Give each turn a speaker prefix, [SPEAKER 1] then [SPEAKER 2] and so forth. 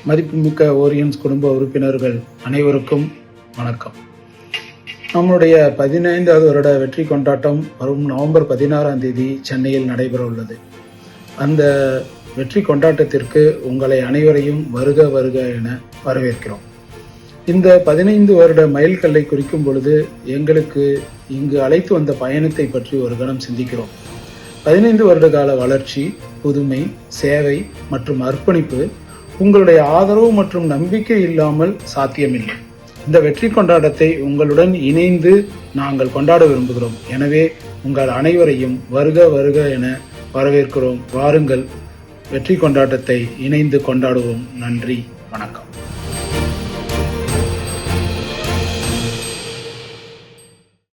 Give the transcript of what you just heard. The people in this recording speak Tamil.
[SPEAKER 1] மதிப்புமிக்க ஓரியன்ஸ் குடும்ப உறுப்பினர்கள் அனைவருக்கும் வணக்கம். நம்முடைய 15வது வருட வெற்றி கொண்டாட்டம் வரும் நவம்பர் 16ஆம் தேதி சென்னையில் நடைபெற உள்ளது. அந்த வெற்றி கொண்டாட்டத்திற்கு உங்களை அனைவரையும் வருக வருக என வரவேற்கிறோம். இந்த 15 வருட மைல்கல்லை குறிக்கும் பொழுது எங்களுக்கு இங்கு அழைத்து வந்த பயணத்தை பற்றி ஒரு கணம் சிந்திக்கிறோம். 15 வருட கால வளர்ச்சி, புதுமை, சேவை மற்றும் அர்ப்பணிப்பு உங்களுடைய ஆதரவு மற்றும் நம்பிக்கை இல்லாமல் சாத்தியமில்லை. இந்த வெற்றி கொண்டாட்டத்தை உங்களுடன் இணைந்து நாங்கள் கொண்டாட விரும்புகிறோம். எனவே உங்கள் அனைவரையும் வருக வருக என வரவேற்கிறோம். வாருங்கள், வெற்றி கொண்டாட்டத்தை இணைந்து கொண்டாடுவோம். நன்றி, வணக்கம்.